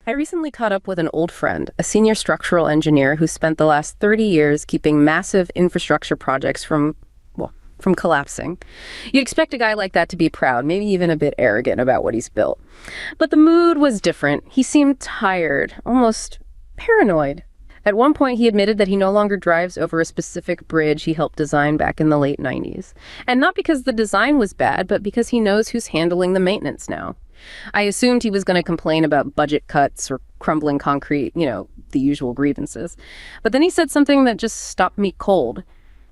I recently caught up with an old friend, a senior structural engineer who spent the last 30 years keeping massive infrastructure projects from collapsing. You'd expect a guy like that to be proud, maybe even a bit arrogant about what he's built. But the mood was different. He seemed tired, almost paranoid. At one point, he admitted that he no longer drives over a specific bridge he helped design back in the late 90s. And not because the design was bad, but because he knows who's handling the maintenance now. I assumed he was going to complain about budget cuts or crumbling concrete, the usual grievances. But then he said something that just stopped me cold.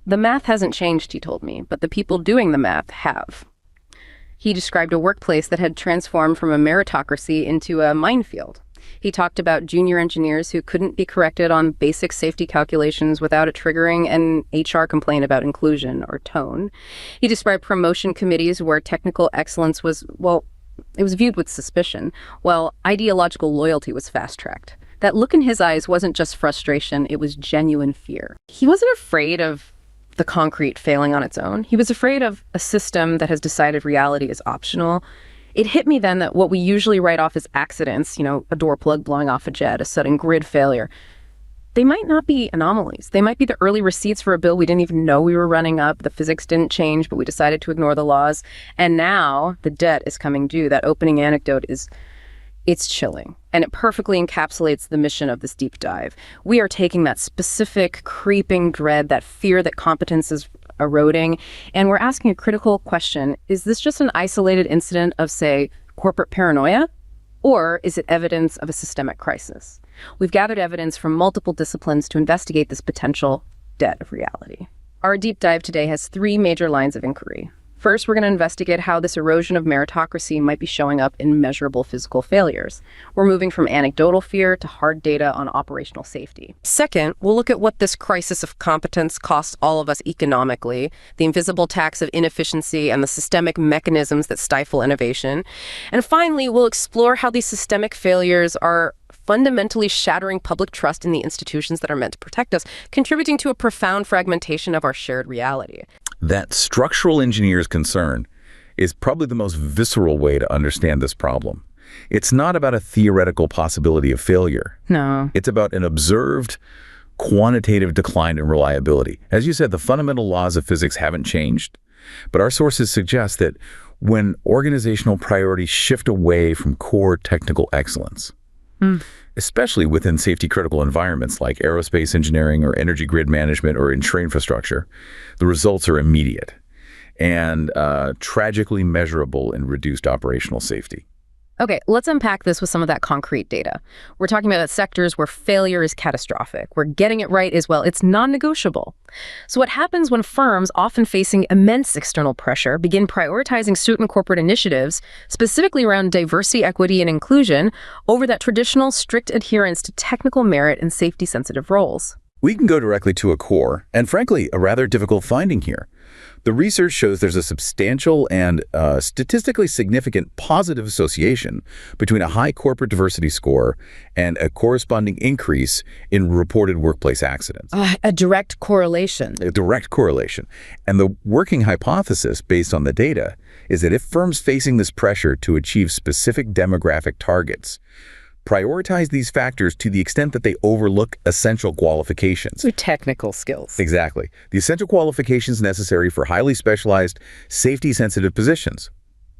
The math hasn't changed, he told me, but the people doing the math have. He described a workplace that had transformed from a meritocracy into a minefield. He talked about junior engineers who couldn't be corrected on basic safety calculations without it triggering an HR complaint about inclusion or tone. He described promotion committees where technical excellence was, it was viewed with suspicion, while ideological loyalty was fast-tracked. That look in his eyes wasn't just frustration, it was genuine fear. He wasn't afraid of the concrete failing on its own. He was afraid of a system that has decided reality is optional. It hit me then that what we usually write off as accidents, a door plug blowing off a jet, a sudden grid failure, they might not be anomalies. They might be the early receipts for a bill we didn't even know we were running up. The physics didn't change, but we decided to ignore the laws. And now the debt is coming due. That opening anecdote it's chilling. And it perfectly encapsulates the mission of this deep dive. We are taking that specific creeping dread, that fear that competence is eroding, and we're asking a critical question. Is this just an isolated incident of, say, corporate paranoia? Or is it evidence of a systemic crisis? We've gathered evidence from multiple disciplines to investigate this potential debt of reality. Our deep dive today has 3 major lines of inquiry. First, we're going to investigate how this erosion of meritocracy might be showing up in measurable physical failures. We're moving from anecdotal fear to hard data on operational safety. Second, we'll look at what this crisis of competence costs all of us economically, the invisible tax of inefficiency and the systemic mechanisms that stifle innovation. And finally, we'll explore how these systemic failures are fundamentally shattering public trust in the institutions that are meant to protect us, contributing to a profound fragmentation of our shared reality. That structural engineer's concern is probably the most visceral way to understand this problem. It's not about a theoretical possibility of failure. No. It's about an observed quantitative decline in reliability. As you said, the fundamental laws of physics haven't changed, but our sources suggest that when organizational priorities shift away from core technical excellence, especially within safety-critical environments like aerospace engineering or energy grid management or infrastructure, the results are immediate and tragically measurable in reduced operational safety. Okay, let's unpack this with some of that concrete data. We're talking about sectors where failure is catastrophic, where getting it right is, it's non-negotiable. So what happens when firms, often facing immense external pressure, begin prioritizing certain corporate initiatives, specifically around diversity, equity, and inclusion, over that traditional strict adherence to technical merit and safety-sensitive roles? We can go directly to a core, and frankly, a rather difficult finding here. The research shows there's a substantial and statistically significant positive association between a high corporate diversity score and a corresponding increase in reported workplace accidents. A direct correlation. A direct correlation. And the working hypothesis based on the data is that if firms facing this pressure to achieve specific demographic targets prioritize these factors to the extent that they overlook essential qualifications. So technical skills. Exactly. The essential qualifications necessary for highly specialized, safety-sensitive positions.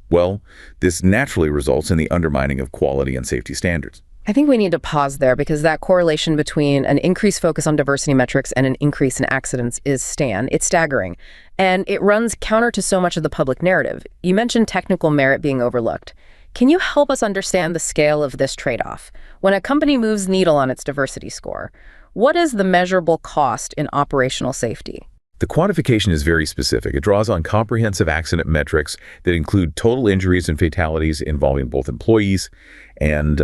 Well, this naturally results in the undermining of quality and safety standards. I think we need to pause there because that correlation between an increased focus on diversity metrics and an increase in accidents is staggering. And it runs counter to so much of the public narrative. You mentioned technical merit being overlooked. Can you help us understand the scale of this trade-off? When a company moves the needle on its diversity score, what is the measurable cost in operational safety? The quantification is very specific. It draws on comprehensive accident metrics that include total injuries and fatalities involving both employees and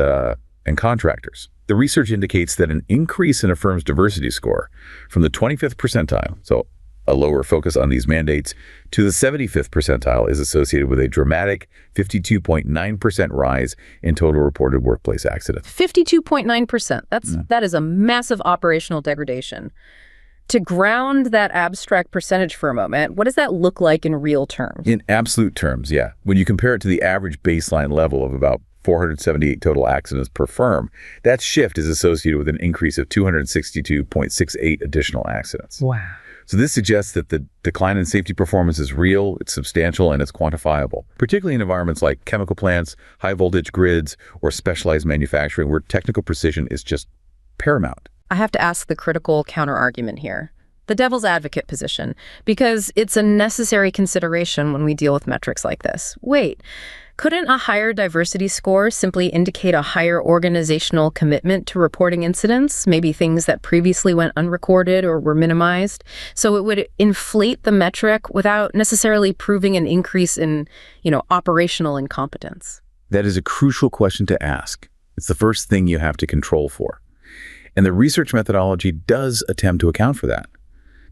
contractors. The research indicates that an increase in a firm's diversity score from the 25th percentile, so a lower focus on these mandates, to the 75th percentile is associated with a dramatic 52.9% rise in total reported workplace accidents. 52.9%. That is a massive operational degradation. To ground that abstract percentage for a moment, what does that look like in real terms? In absolute terms, yeah. When you compare it to the average baseline level of about 478 total accidents per firm. That shift is associated with an increase of 262.68 additional accidents. Wow. So this suggests that the decline in safety performance is real, it's substantial, and it's quantifiable, particularly in environments like chemical plants, high voltage grids, or specialized manufacturing where technical precision is just paramount. I have to ask the critical counter-argument here, the devil's advocate position, because it's a necessary consideration when we deal with metrics like this. Wait, couldn't a higher diversity score simply indicate a higher organizational commitment to reporting incidents, maybe things that previously went unrecorded or were minimized? So it would inflate the metric without necessarily proving an increase in, operational incompetence. That is a crucial question to ask. It's the first thing you have to control for. And the research methodology does attempt to account for that.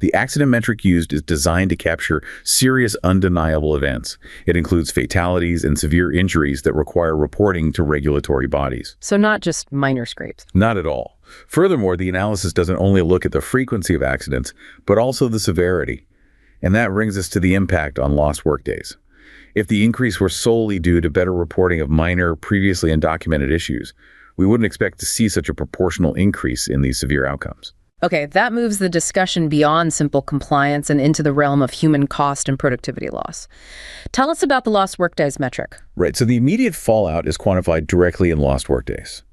The accident metric used is designed to capture serious, undeniable events. It includes fatalities and severe injuries that require reporting to regulatory bodies. So not just minor scrapes. Not at all. Furthermore, the analysis doesn't only look at the frequency of accidents, but also the severity. And that brings us to the impact on lost workdays. If the increase were solely due to better reporting of minor, previously undocumented issues, we wouldn't expect to see such a proportional increase in these severe outcomes. Okay, that moves the discussion beyond simple compliance and into the realm of human cost and productivity loss. Tell us about the lost workdays metric. Right, so the immediate fallout is quantified directly in lost workdays.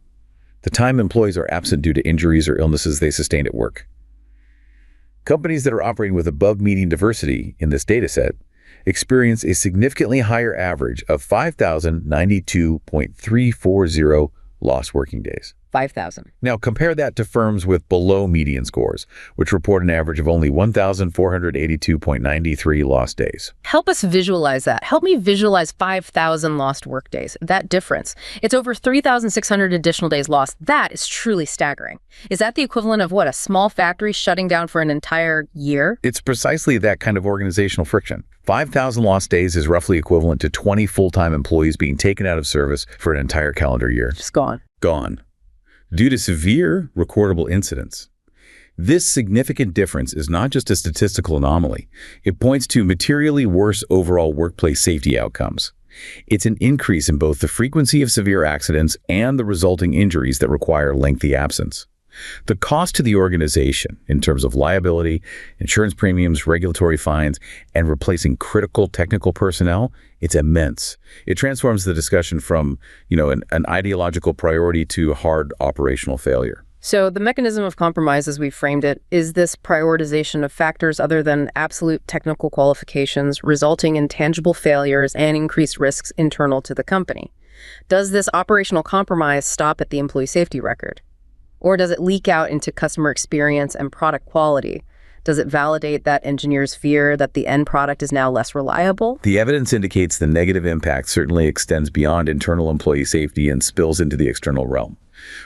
The time employees are absent due to injuries or illnesses they sustained at work. Companies that are operating with above median diversity in this data set experience a significantly higher average of 5,092.340 lost working days. 5,000. Now, compare that to firms with below median scores, which report an average of only 1,482.93 lost days. Help us visualize that. Help me visualize 5,000 lost work days. That difference. It's over 3,600 additional days lost. That is truly staggering. Is that the equivalent of what, a small factory shutting down for an entire year? It's precisely that kind of organizational friction. 5,000 lost days is roughly equivalent to 20 full-time employees being taken out of service for an entire calendar year. Just gone. Gone. Due to severe recordable incidents. This significant difference is not just a statistical anomaly. It points to materially worse overall workplace safety outcomes. It's an increase in both the frequency of severe accidents and the resulting injuries that require lengthy absence. The cost to the organization in terms of liability, insurance premiums, regulatory fines, and replacing critical technical personnel, it's immense. It transforms the discussion from, an ideological priority to hard operational failure. So the mechanism of compromise, as we framed it, is this prioritization of factors other than absolute technical qualifications, resulting in tangible failures and increased risks internal to the company. Does this operational compromise stop at the employee safety record? Or does it leak out into customer experience and product quality? Does it validate that engineers fear that the end product is now less reliable? The evidence indicates the negative impact certainly extends beyond internal employee safety and spills into the external realm.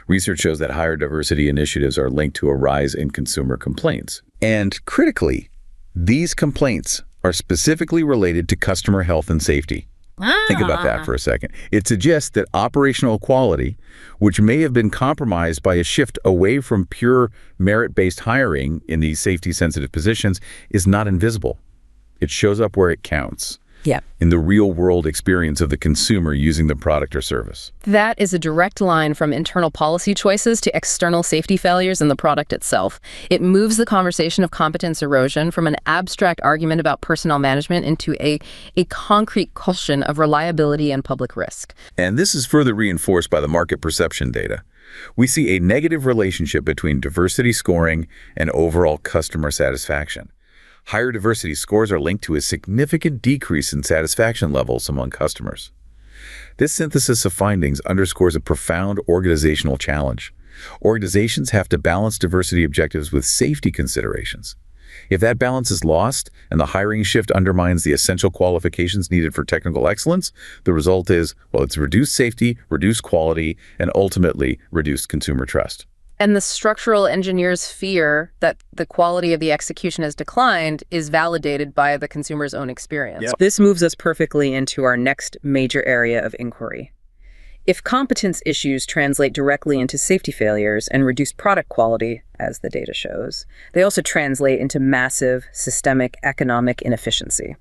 Research shows that higher diversity initiatives are linked to a rise in consumer complaints. And critically, these complaints are specifically related to customer health and safety. Think about that for a second. It suggests that operational quality, which may have been compromised by a shift away from pure merit-based hiring in these safety-sensitive positions, is not invisible. It shows up where it counts. Yeah. In the real-world experience of the consumer using the product or service. That is a direct line from internal policy choices to external safety failures in the product itself. It moves the conversation of competence erosion from an abstract argument about personnel management into a concrete question of reliability and public risk. And this is further reinforced by the market perception data. We see a negative relationship between diversity scoring and overall customer satisfaction. Higher diversity scores are linked to a significant decrease in satisfaction levels among customers. This synthesis of findings underscores a profound organizational challenge. Organizations have to balance diversity objectives with safety considerations. If that balance is lost and the hiring shift undermines the essential qualifications needed for technical excellence, the result is, it's reduced safety, reduced quality, and ultimately reduced consumer trust. And the structural engineer's fear that the quality of the execution has declined is validated by the consumer's own experience. Yep. This moves us perfectly into our next major area of inquiry. If competence issues translate directly into safety failures and reduced product quality, as the data shows, they also translate into massive systemic economic inefficiency.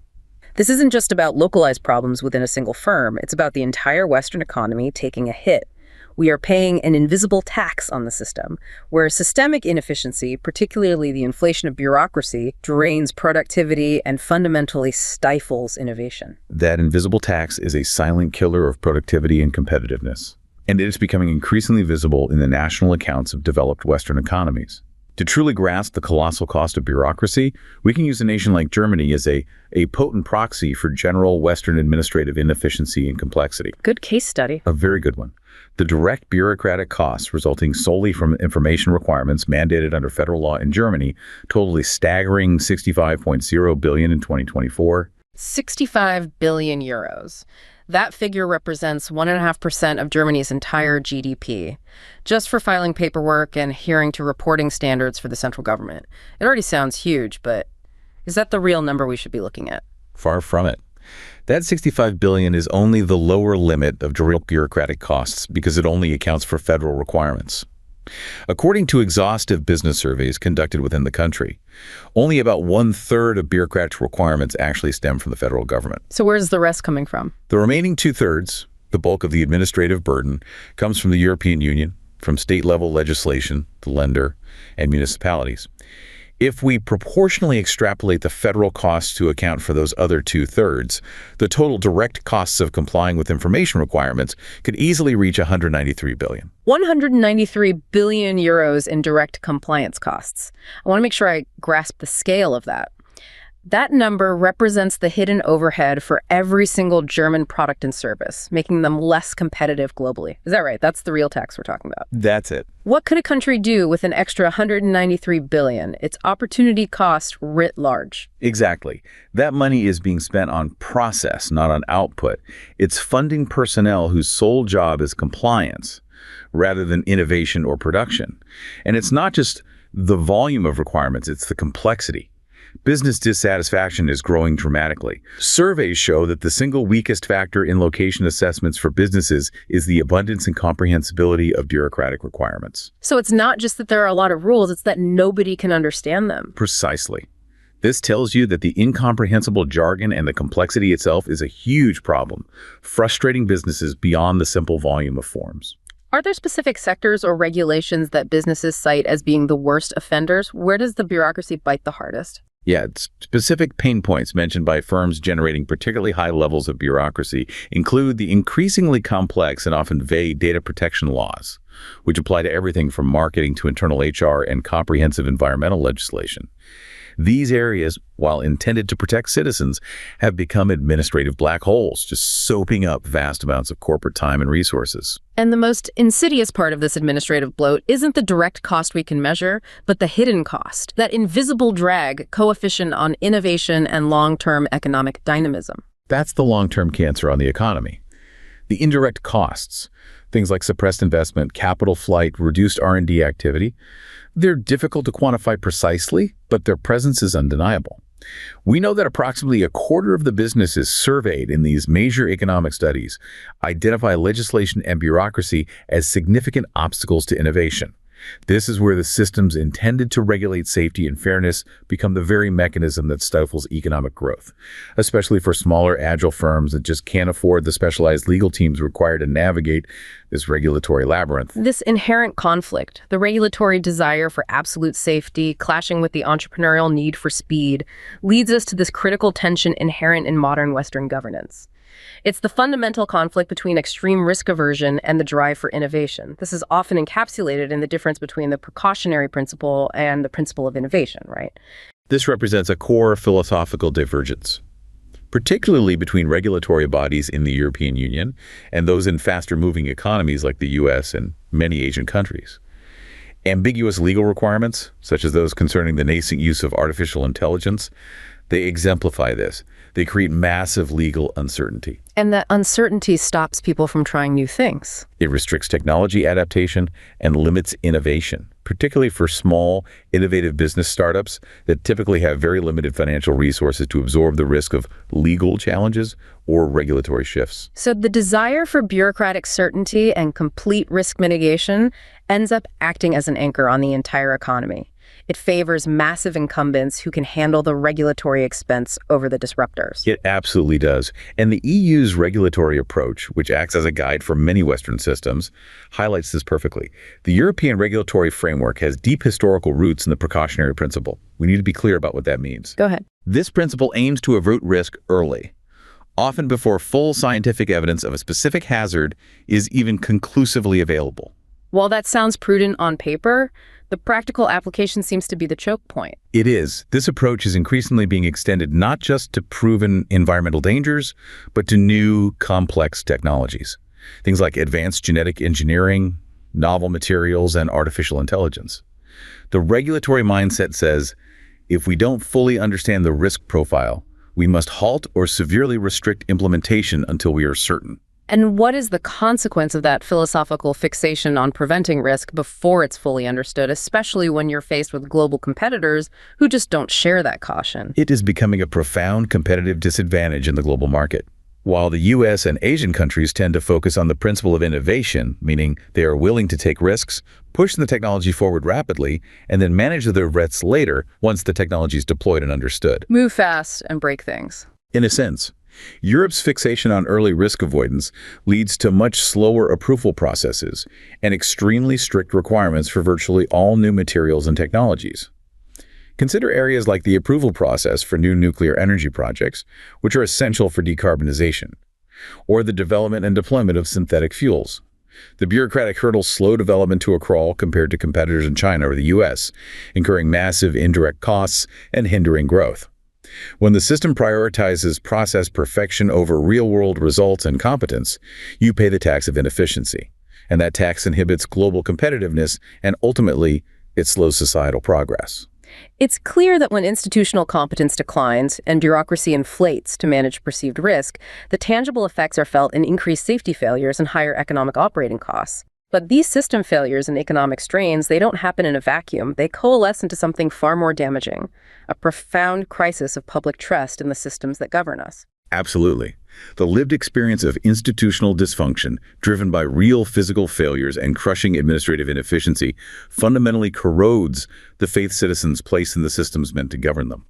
This isn't just about localized problems within a single firm. It's about the entire Western economy taking a hit. We are paying an invisible tax on the system, where systemic inefficiency, particularly the inflation of bureaucracy, drains productivity and fundamentally stifles innovation. That invisible tax is a silent killer of productivity and competitiveness, and it is becoming increasingly visible in the national accounts of developed Western economies. To truly grasp the colossal cost of bureaucracy, we can use a nation like Germany as a potent proxy for general Western administrative inefficiency and complexity. Good case study. A very good one. The direct bureaucratic costs resulting solely from information requirements mandated under federal law in Germany totaled a staggering 65.0 billion in 2024. 65 billion euros. That figure represents 1.5% of Germany's entire GDP, just for filing paperwork and adhering to reporting standards for the central government. It already sounds huge, but is that the real number we should be looking at? Far from it. That 65 billion is only the lower limit of direct bureaucratic costs because it only accounts for federal requirements. According to exhaustive business surveys conducted within the country, only about 1/3 of bureaucratic requirements actually stem from the federal government. So where's the rest coming from? The remaining 2/3, the bulk of the administrative burden, comes from the European Union, from state-level legislation, the lender, and municipalities. If we proportionally extrapolate the federal costs to account for those other 2/3, the total direct costs of complying with information requirements could easily reach 193 billion. 193 billion euros in direct compliance costs. I want to make sure I grasp the scale of that. That number represents the hidden overhead for every single German product and service, making them less competitive globally. Is that right? That's the real tax we're talking about. That's it. What could a country do with an extra 193 billion? Its opportunity cost writ large. Exactly. That money is being spent on process, not on output. It's funding personnel whose sole job is compliance, rather than innovation or production. And it's not just the volume of requirements, it's the complexity. Business dissatisfaction is growing dramatically. Surveys show that the single weakest factor in location assessments for businesses is the abundance and comprehensibility of bureaucratic requirements. So it's not just that there are a lot of rules, it's that nobody can understand them. Precisely. This tells you that the incomprehensible jargon and the complexity itself is a huge problem, frustrating businesses beyond the simple volume of forms. Are there specific sectors or regulations that businesses cite as being the worst offenders? Where does the bureaucracy bite the hardest? Yeah, specific pain points mentioned by firms generating particularly high levels of bureaucracy include the increasingly complex and often vague data protection laws, which apply to everything from marketing to internal HR and comprehensive environmental legislation. These areas, while intended to protect citizens, have become administrative black holes, just soaping up vast amounts of corporate time and resources. And the most insidious part of this administrative bloat isn't the direct cost we can measure, but the hidden cost, that invisible drag coefficient on innovation and long-term economic dynamism. That's the long-term cancer on the economy. The indirect costs, things like suppressed investment, capital flight, reduced R&D activity, they're difficult to quantify precisely, but their presence is undeniable. We know that approximately 1/4 of the businesses surveyed in these major economic studies identify legislation and bureaucracy as significant obstacles to innovation. This is where the systems intended to regulate safety and fairness become the very mechanism that stifles economic growth, especially for smaller, agile firms that just can't afford the specialized legal teams required to navigate this regulatory labyrinth. This inherent conflict, the regulatory desire for absolute safety, clashing with the entrepreneurial need for speed, leads us to this critical tension inherent in modern Western governance. It's the fundamental conflict between extreme risk aversion and the drive for innovation. This is often encapsulated in the difference between the precautionary principle and the principle of innovation, right? This represents a core philosophical divergence, particularly between regulatory bodies in the European Union and those in faster-moving economies like the US and many Asian countries. Ambiguous legal requirements, such as those concerning the nascent use of artificial intelligence, they exemplify this. They create massive legal uncertainty. And that uncertainty stops people from trying new things. It restricts technology adaptation and limits innovation, particularly for small, innovative business startups that typically have very limited financial resources to absorb the risk of legal challenges or regulatory shifts. So the desire for bureaucratic certainty and complete risk mitigation ends up acting as an anchor on the entire economy. It favors massive incumbents who can handle the regulatory expense over the disruptors. It absolutely does. And the EU's regulatory approach, which acts as a guide for many Western systems, highlights this perfectly. The European regulatory framework has deep historical roots in the precautionary principle. We need to be clear about what that means. Go ahead. This principle aims to avert risk early, often before full scientific evidence of a specific hazard is even conclusively available. While that sounds prudent on paper, the practical application seems to be the choke point. It is. This approach is increasingly being extended not just to proven environmental dangers, but to new, complex technologies. Things like advanced genetic engineering, novel materials, and artificial intelligence. The regulatory mindset says, if we don't fully understand the risk profile, we must halt or severely restrict implementation until we are certain. And what is the consequence of that philosophical fixation on preventing risk before it's fully understood, especially when you're faced with global competitors who just don't share that caution? It is becoming a profound competitive disadvantage in the global market. While the US and Asian countries tend to focus on the principle of innovation, meaning they are willing to take risks, push the technology forward rapidly, and then manage the risks later once the technology is deployed and understood. Move fast and break things. In a sense, Europe's fixation on early risk avoidance leads to much slower approval processes and extremely strict requirements for virtually all new materials and technologies. Consider areas like the approval process for new nuclear energy projects, which are essential for decarbonization, or the development and deployment of synthetic fuels. The bureaucratic hurdles slow development to a crawl compared to competitors in China or the US, incurring massive indirect costs and hindering growth. When the system prioritizes process perfection over real-world results and competence, you pay the tax of inefficiency. And that tax inhibits global competitiveness, and ultimately, it slows societal progress. It's clear that when institutional competence declines and bureaucracy inflates to manage perceived risk, the tangible effects are felt in increased safety failures and higher economic operating costs. But these system failures and economic strains, they don't happen in a vacuum. They coalesce into something far more damaging, a profound crisis of public trust in the systems that govern us. Absolutely. The lived experience of institutional dysfunction, driven by real physical failures and crushing administrative inefficiency, fundamentally corrodes the faith citizens place in the systems meant to govern them.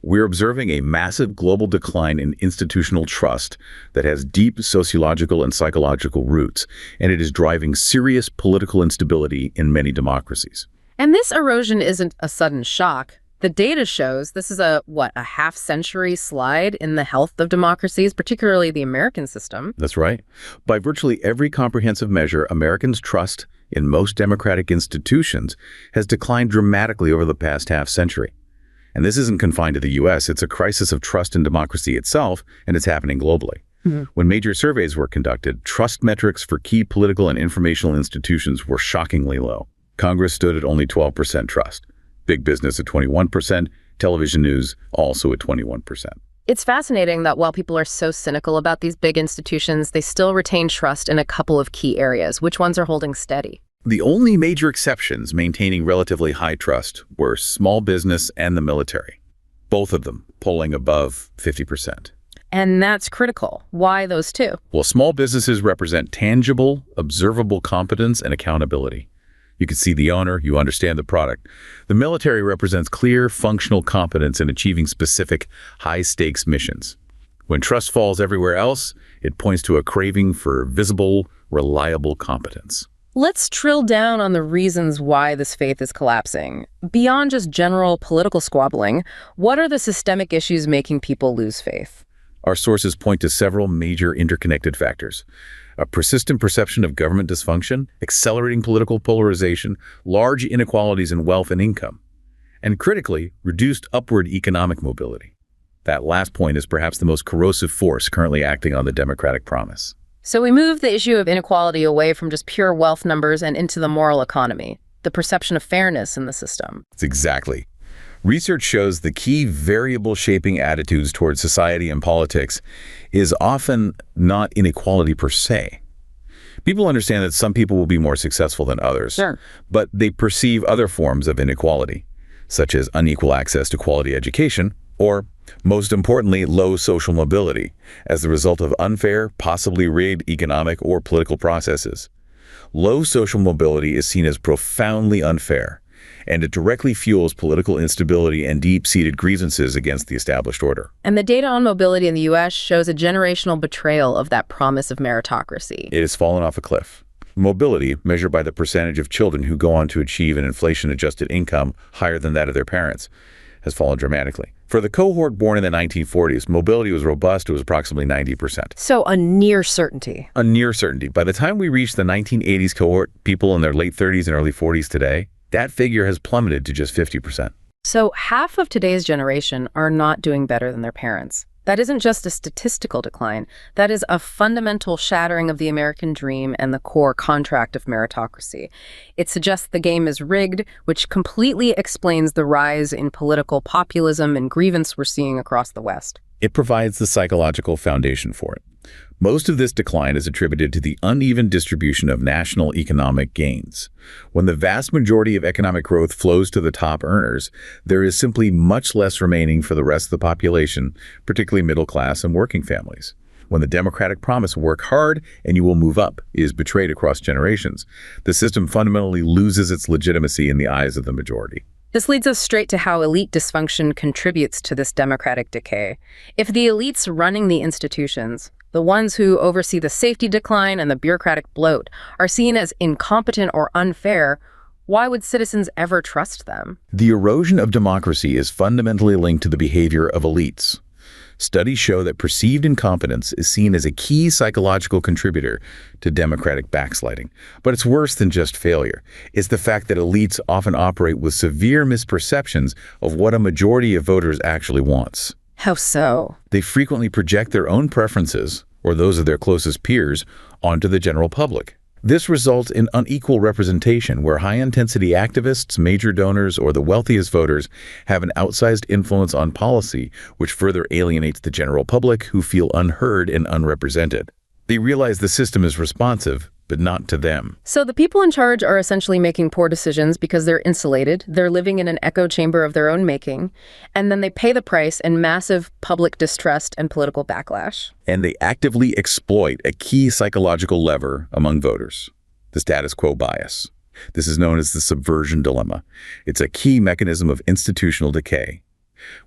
We're observing a massive global decline in institutional trust that has deep sociological and psychological roots, and it is driving serious political instability in many democracies. And this erosion isn't a sudden shock. The data shows this is a half-century slide in the health of democracies, particularly the American system. That's right. By virtually every comprehensive measure, Americans' trust in most democratic institutions has declined dramatically over the past half-century. And this isn't confined to the US, it's a crisis of trust in democracy itself, and it's happening globally. When major surveys were conducted, trust metrics for key political and informational institutions were shockingly low. Congress stood at only 12% trust. Big business at 21%, television news also at 21%. It's fascinating that while people are so cynical about these big institutions, they still retain trust in a couple of key areas. Which ones are holding steady? The only major exceptions maintaining relatively high trust were small business and the military, both of them polling above 50%. And that's critical. Why those two? Well, small businesses represent tangible, observable competence and accountability. You can see the owner, you understand the product. The military represents clear, functional competence in achieving specific, high-stakes missions. When trust falls everywhere else, it points to a craving for visible, reliable competence. Let's drill down on the reasons why this faith is collapsing. Beyond just general political squabbling, what are the systemic issues making people lose faith? Our sources point to several major interconnected factors. A persistent perception of government dysfunction, accelerating political polarization, large inequalities in wealth and income, and critically, reduced upward economic mobility. That last point is perhaps the most corrosive force currently acting on the democratic promise. So we move the issue of inequality away from just pure wealth numbers and into the moral economy, the perception of fairness in the system. It's exactly. Research shows the key variable shaping attitudes towards society and politics is often not inequality per se. People understand that some people will be more successful than others, Sure. but they perceive other forms of inequality, such as unequal access to quality education, or, most importantly, low social mobility, as the result of unfair, possibly rigged economic or political processes. Low social mobility is seen as profoundly unfair, and it directly fuels political instability and deep-seated grievances against the established order. And the data on mobility in the U.S. shows a generational betrayal of that promise of meritocracy. It has fallen off a cliff. Mobility, measured by the percentage of children who go on to achieve an inflation-adjusted income higher than that of their parents, has fallen dramatically. For the cohort born in the 1940s, mobility was robust. It was approximately 90%. So a near certainty. A near certainty. By the time we reach the 1980s cohort, people in their late 30s and early 40s today, that figure has plummeted to just 50%. So half of today's generation are not doing better than their parents. That isn't just a statistical decline. That is a fundamental shattering of the American dream and the core contract of meritocracy. It suggests the game is rigged, which completely explains the rise in political populism and grievance we're seeing across the West. It provides the psychological foundation for it. Most of this decline is attributed to the uneven distribution of national economic gains. When the vast majority of economic growth flows to the top earners, there is simply much less remaining for the rest of the population, particularly middle class and working families. When the democratic promise, work hard and you will move up, is betrayed across generations, the system fundamentally loses its legitimacy in the eyes of the majority. This leads us straight to how elite dysfunction contributes to this democratic decay. If the elites running the institutions, the ones who oversee the safety decline and the bureaucratic bloat, are seen as incompetent or unfair, why would citizens ever trust them? The erosion of democracy is fundamentally linked to the behavior of elites. Studies show that perceived incompetence is seen as a key psychological contributor to democratic backsliding. But it's worse than just failure. It's the fact that elites often operate with severe misperceptions of what a majority of voters actually wants. How so? They frequently project their own preferences, or those of their closest peers, onto the general public. This results in unequal representation where high-intensity activists, major donors, or the wealthiest voters have an outsized influence on policy, which further alienates the general public who feel unheard and unrepresented. They realize the system is responsive, but not to them. So the people in charge are essentially making poor decisions because they're insulated, they're living in an echo chamber of their own making, and then they pay the price in massive public distrust and political backlash. And they actively exploit a key psychological lever among voters, the status quo bias. This is known as the subversion dilemma. It's a key mechanism of institutional decay.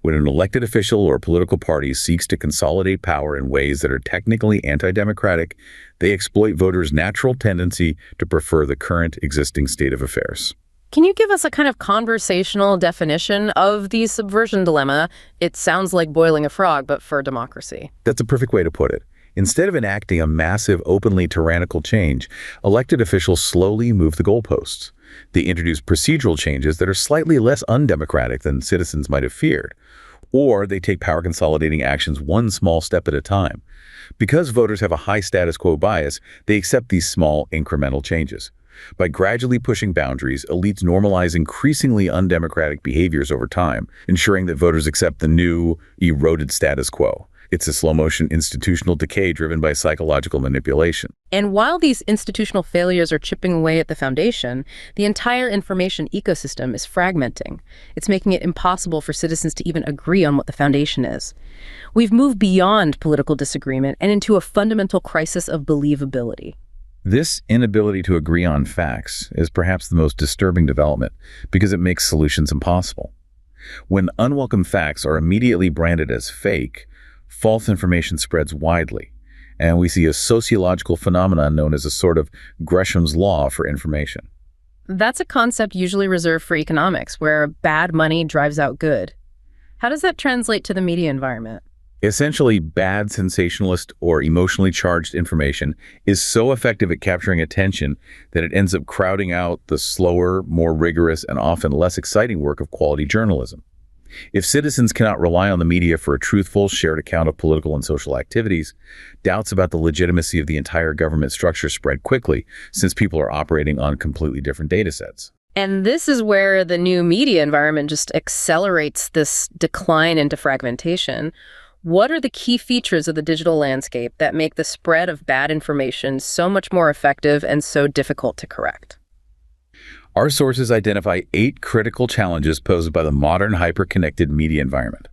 When an elected official or political party seeks to consolidate power in ways that are technically anti-democratic, they exploit voters' natural tendency to prefer the current existing state of affairs. Can you give us a kind of conversational definition of the subversion dilemma? It sounds like boiling a frog, but for democracy. That's a perfect way to put it. Instead of enacting a massive, openly tyrannical change, elected officials slowly move the goalposts. They introduce procedural changes that are slightly less undemocratic than citizens might have feared. Or they take power consolidating actions one small step at a time. Because voters have a high status quo bias, they accept these small, incremental changes. By gradually pushing boundaries, elites normalize increasingly undemocratic behaviors over time, ensuring that voters accept the new, eroded status quo. It's a slow-motion institutional decay driven by psychological manipulation. And while these institutional failures are chipping away at the foundation, the entire information ecosystem is fragmenting. It's making it impossible for citizens to even agree on what the foundation is. We've moved beyond political disagreement and into a fundamental crisis of believability. This inability to agree on facts is perhaps the most disturbing development because it makes solutions impossible. When unwelcome facts are immediately branded as fake, false information spreads widely, and we see a sociological phenomenon known as a sort of Gresham's law for information. That's a concept usually reserved for economics, where bad money drives out good. How does that translate to the media environment? Essentially, bad, sensationalist, or emotionally charged information is so effective at capturing attention that it ends up crowding out the slower, more rigorous, and often less exciting work of quality journalism. If citizens cannot rely on the media for a truthful, shared account of political and social activities, doubts about the legitimacy of the entire government structure spread quickly, since people are operating on completely different data sets. And this is where the new media environment just accelerates this decline into fragmentation. What are the key features of the digital landscape that make the spread of bad information so much more effective and so difficult to correct? Our sources identify 8 critical challenges posed by the modern hyper-connected media environment.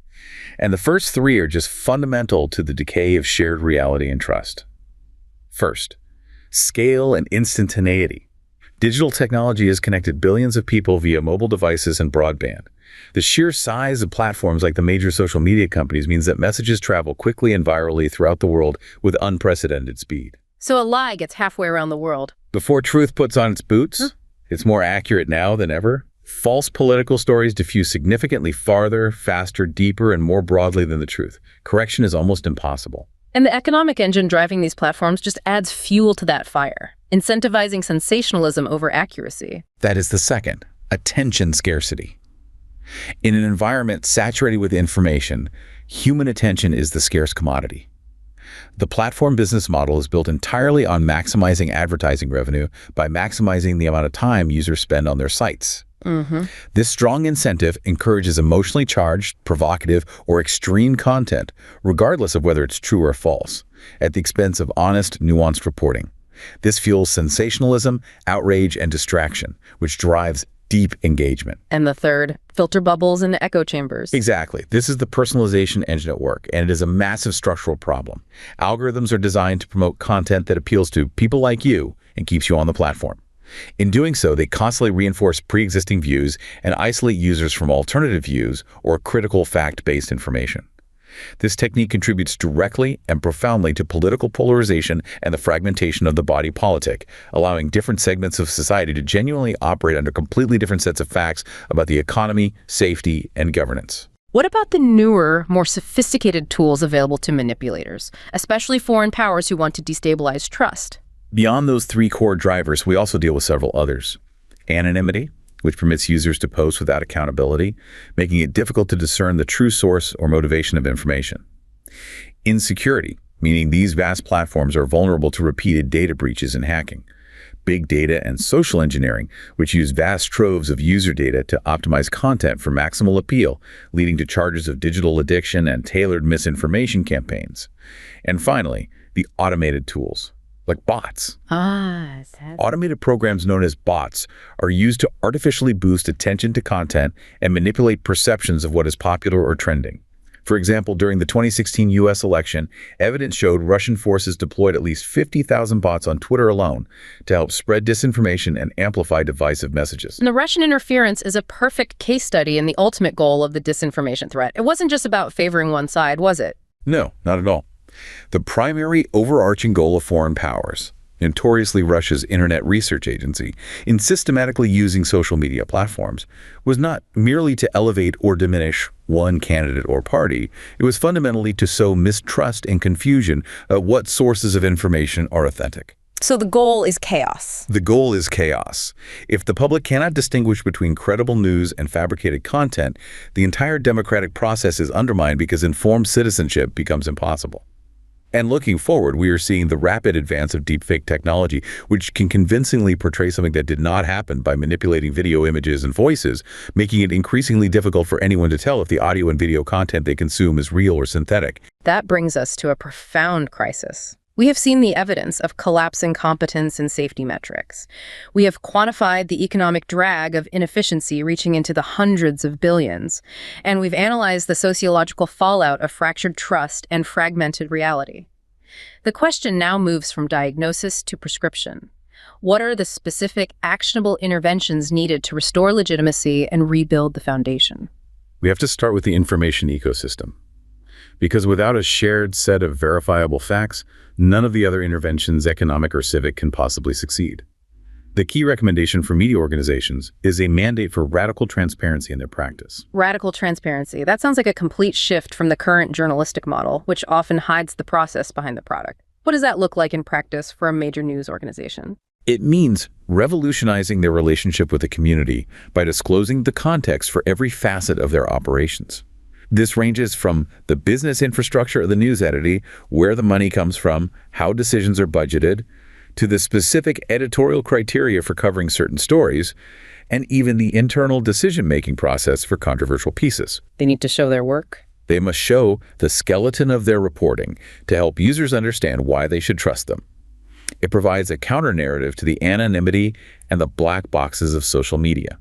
And the first 3 are just fundamental to the decay of shared reality and trust. First, scale and instantaneity. Digital technology has connected billions of people via mobile devices and broadband. The sheer size of platforms like the major social media companies means that messages travel quickly and virally throughout the world with unprecedented speed. So a lie gets halfway around the world. Before truth puts on its boots, it's more accurate now than ever. False political stories diffuse significantly farther, faster, deeper, and more broadly than the truth. Correction is almost impossible. And the economic engine driving these platforms just adds fuel to that fire, incentivizing sensationalism over accuracy. That is the second, attention scarcity. In an environment saturated with information, human attention is the scarce commodity. The platform business model is built entirely on maximizing advertising revenue by maximizing the amount of time users spend on their sites. This strong incentive encourages emotionally charged, provocative, or extreme content, regardless of whether it's true or false, at the expense of honest, nuanced reporting. This fuels sensationalism, outrage, and distraction, which drives deep engagement. And the third, filter bubbles and echo chambers. Exactly. This is the personalization engine at work, and it is a massive structural problem. Algorithms are designed to promote content that appeals to people like you and keeps you on the platform. In doing so, they constantly reinforce pre-existing views and isolate users from alternative views or critical fact-based information. This technique contributes directly and profoundly to political polarization and the fragmentation of the body politic, allowing different segments of society to genuinely operate under completely different sets of facts about the economy, safety, and governance. What about the newer, more sophisticated tools available to manipulators, especially foreign powers who want to destabilize trust? Beyond those three core drivers, we also deal with several others. Anonymity, which permits users to post without accountability, making it difficult to discern the true source or motivation of information. Insecurity, meaning these vast platforms are vulnerable to repeated data breaches and hacking. Big data and social engineering, which use vast troves of user data to optimize content for maximal appeal, leading to charges of digital addiction and tailored misinformation campaigns. And finally, the automated tools, like bots. Automated programs known as bots are used to artificially boost attention to content and manipulate perceptions of what is popular or trending. For example, during the 2016 U.S. election, evidence showed Russian forces deployed at least 50,000 bots on Twitter alone to help spread disinformation and amplify divisive messages. And the Russian interference is a perfect case study in the ultimate goal of the disinformation threat. It wasn't just about favoring one side, was it? No, not at all. The primary overarching goal of foreign powers, notoriously Russia's Internet Research Agency, in systematically using social media platforms, was not merely to elevate or diminish one candidate or party. It was fundamentally to sow mistrust and confusion of what sources of information are authentic. So the goal is chaos. The goal is chaos. If the public cannot distinguish between credible news and fabricated content, the entire democratic process is undermined because informed citizenship becomes impossible. And looking forward, we are seeing the rapid advance of deepfake technology, which can convincingly portray something that did not happen by manipulating video images and voices, making it increasingly difficult for anyone to tell if the audio and video content they consume is real or synthetic. That brings us to a profound crisis. We have seen the evidence of collapsing competence and safety metrics. We have quantified the economic drag of inefficiency reaching into the hundreds of billions, and we've analyzed the sociological fallout of fractured trust and fragmented reality. The question now moves from diagnosis to prescription. What are the specific, actionable interventions needed to restore legitimacy and rebuild the foundation? We have to start with the information ecosystem. Because without a shared set of verifiable facts, none of the other interventions, economic or civic, can possibly succeed. The key recommendation for media organizations is a mandate for radical transparency in their practice. Radical transparency. That sounds like a complete shift from the current journalistic model, which often hides the process behind the product. What does that look like in practice for a major news organization? It means revolutionizing their relationship with the community by disclosing the context for every facet of their operations. This ranges from the business infrastructure of the news entity, where the money comes from, how decisions are budgeted, to the specific editorial criteria for covering certain stories, and even the internal decision-making process for controversial pieces. They need to show their work. They must show the skeleton of their reporting to help users understand why they should trust them. It provides a counter-narrative to the anonymity and the black boxes of social media.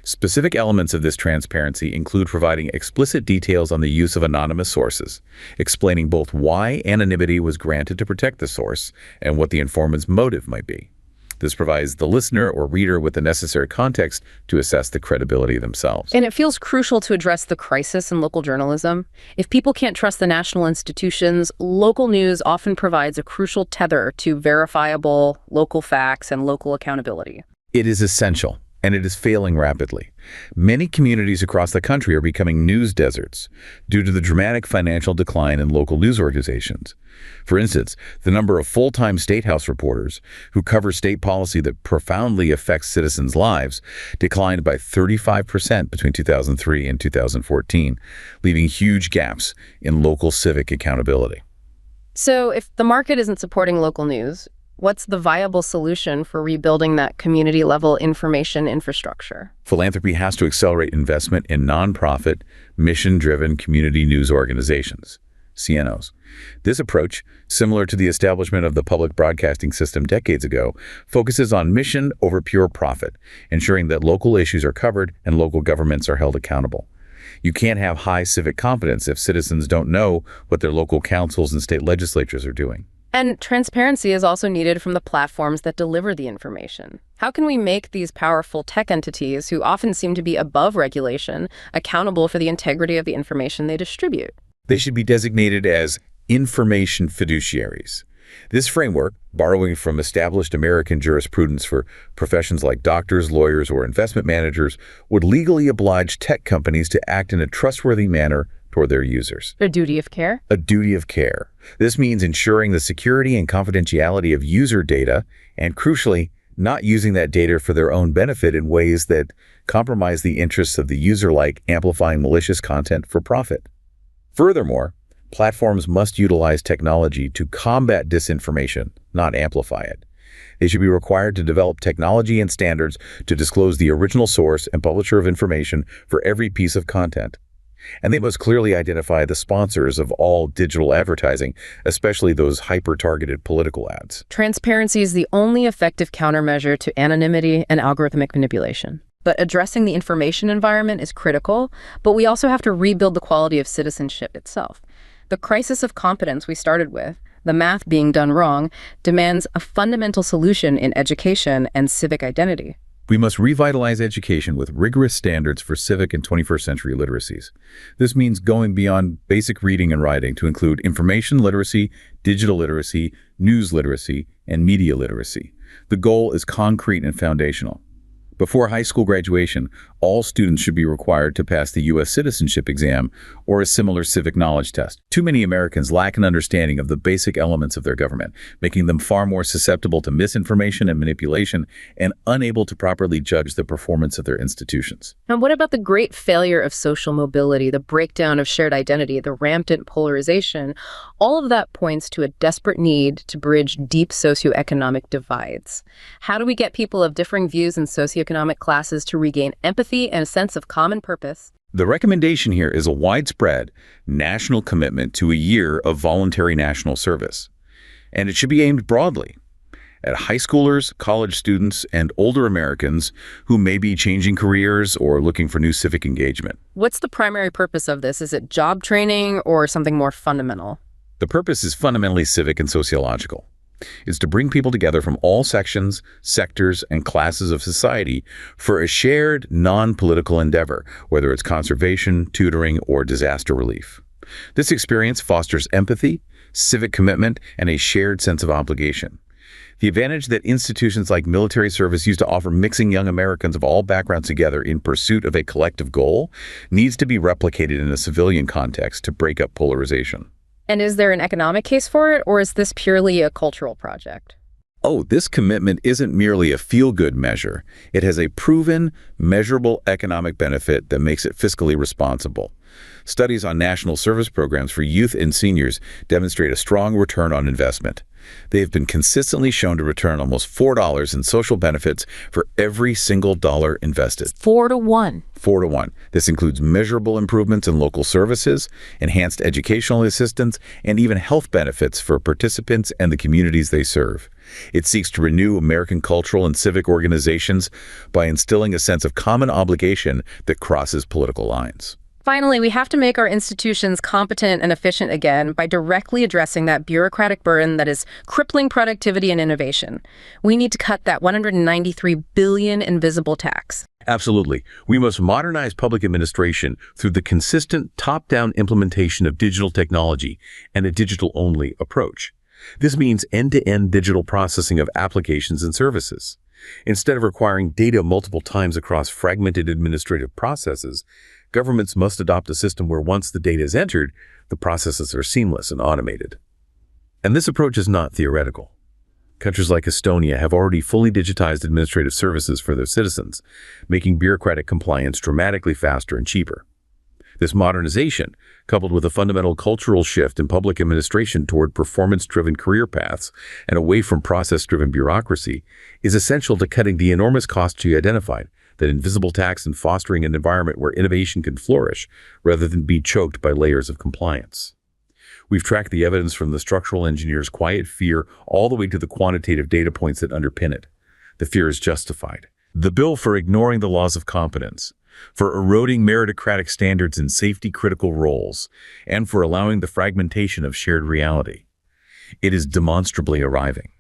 Specific elements of this transparency include providing explicit details on the use of anonymous sources, explaining both why anonymity was granted to protect the source and what the informant's motive might be. This provides the listener or reader with the necessary context to assess the credibility themselves. And it feels crucial to address the crisis in local journalism. If people can't trust the national institutions, local news often provides a crucial tether to verifiable local facts and local accountability. It is essential, and it is failing rapidly. Many communities across the country are becoming news deserts due to the dramatic financial decline in local news organizations. For instance, the number of full-time State House reporters who cover state policy that profoundly affects citizens' lives declined by 35% between 2003 and 2014, leaving huge gaps in local civic accountability. So if the market isn't supporting local news, what's the viable solution for rebuilding that community-level information infrastructure? Philanthropy has to accelerate investment in nonprofit, mission-driven community news organizations, CNOs. This approach, similar to the establishment of the public broadcasting system decades ago, focuses on mission over pure profit, ensuring that local issues are covered and local governments are held accountable. You can't have high civic competence if citizens don't know what their local councils and state legislatures are doing. And transparency is also needed from the platforms that deliver the information. How can we make these powerful tech entities, who often seem to be above regulation, accountable for the integrity of the information they distribute? They should be designated as information fiduciaries. This framework, borrowing from established American jurisprudence for professions like doctors, lawyers, or investment managers, would legally oblige tech companies to act in a trustworthy manner toward their users. A duty of care? A duty of care. This means ensuring the security and confidentiality of user data, and crucially, not using that data for their own benefit in ways that compromise the interests of the user, like amplifying malicious content for profit. Furthermore, platforms must utilize technology to combat disinformation, not amplify it. They should be required to develop technology and standards to disclose the original source and publisher of information for every piece of content. And they must clearly identify the sponsors of all digital advertising, especially those hyper-targeted political ads. Transparency is the only effective countermeasure to anonymity and algorithmic manipulation. But addressing the information environment is critical, but we also have to rebuild the quality of citizenship itself. The crisis of competence we started with, the math being done wrong, demands a fundamental solution in education and civic identity. We must revitalize education with rigorous standards for civic and 21st century literacies. This means going beyond basic reading and writing to include information literacy, digital literacy, news literacy, and media literacy. The goal is concrete and foundational. Before high school graduation, all students should be required to pass the U.S. citizenship exam or a similar civic knowledge test. Too many Americans lack an understanding of the basic elements of their government, making them far more susceptible to misinformation and manipulation and unable to properly judge the performance of their institutions. And what about the great failure of social mobility, the breakdown of shared identity, the rampant polarization? All of that points to a desperate need to bridge deep socioeconomic divides. How do we get people of differing views and socioeconomic classes to regain empathy and a sense of common purpose? The recommendation here is a widespread national commitment to a year of voluntary national service. And it should be aimed broadly at high schoolers, college students, and older Americans who may be changing careers or looking for new civic engagement. What's the primary purpose of this? Is it job training or something more fundamental? The purpose is fundamentally civic and sociological. It's to bring people together from all sections, sectors, and classes of society for a shared, non-political endeavor, whether it's conservation, tutoring, or disaster relief. This experience fosters empathy, civic commitment, and a shared sense of obligation. The advantage that institutions like military service use to offer mixing young Americans of all backgrounds together in pursuit of a collective goal needs to be replicated in a civilian context to break up polarization. And is there an economic case for it, or is this purely a cultural project? Oh, this commitment isn't merely a feel-good measure. It has a proven, measurable economic benefit that makes it fiscally responsible. Studies on national service programs for youth and seniors demonstrate a strong return on investment. They have been consistently shown to return almost $4 in social benefits for every single dollar invested. 4 to 1. 4 to 1. This includes measurable improvements in local services, enhanced educational assistance, and even health benefits for participants and the communities they serve. It seeks to renew American cultural and civic organizations by instilling a sense of common obligation that crosses political lines. Finally, we have to make our institutions competent and efficient again by directly addressing that bureaucratic burden that is crippling productivity and innovation. We need to cut that $193 billion invisible tax. Absolutely. We must modernize public administration through the consistent top-down implementation of digital technology and a digital-only approach. This means end-to-end digital processing of applications and services. Instead of requiring data multiple times across fragmented administrative processes, governments must adopt a system where once the data is entered, the processes are seamless and automated. And this approach is not theoretical. Countries like Estonia have already fully digitized administrative services for their citizens, making bureaucratic compliance dramatically faster and cheaper. This modernization, coupled with a fundamental cultural shift in public administration toward performance-driven career paths and away from process-driven bureaucracy, is essential to cutting the enormous costs you identified, that invisible tax, and fostering an environment where innovation can flourish rather than be choked by layers of compliance. We've tracked the evidence from the structural engineer's quiet fear all the way to the quantitative data points that underpin it. The fear is justified. The bill for ignoring the laws of competence, for eroding meritocratic standards in safety-critical roles, and for allowing the fragmentation of shared reality. It is demonstrably arriving.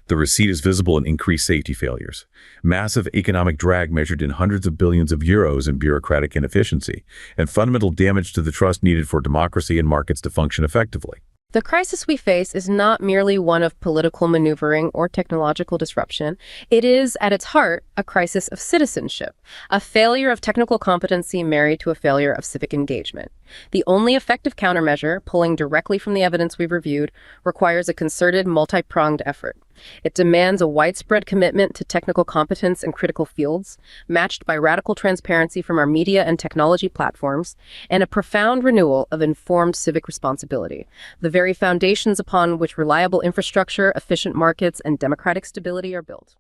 The receipt is visible in increased safety failures, massive economic drag measured in hundreds of billions of euros in bureaucratic inefficiency, and fundamental damage to the trust needed for democracy and markets to function effectively. The crisis we face is not merely one of political maneuvering or technological disruption. It is, at its heart, a crisis of citizenship, a failure of technical competency married to a failure of civic engagement. The only effective countermeasure, pulling directly from the evidence we've reviewed, requires a concerted, multi-pronged effort. It demands a widespread commitment to technical competence in critical fields, matched by radical transparency from our media and technology platforms, and a profound renewal of informed civic responsibility, the very foundations upon which reliable infrastructure, efficient markets, and democratic stability are built.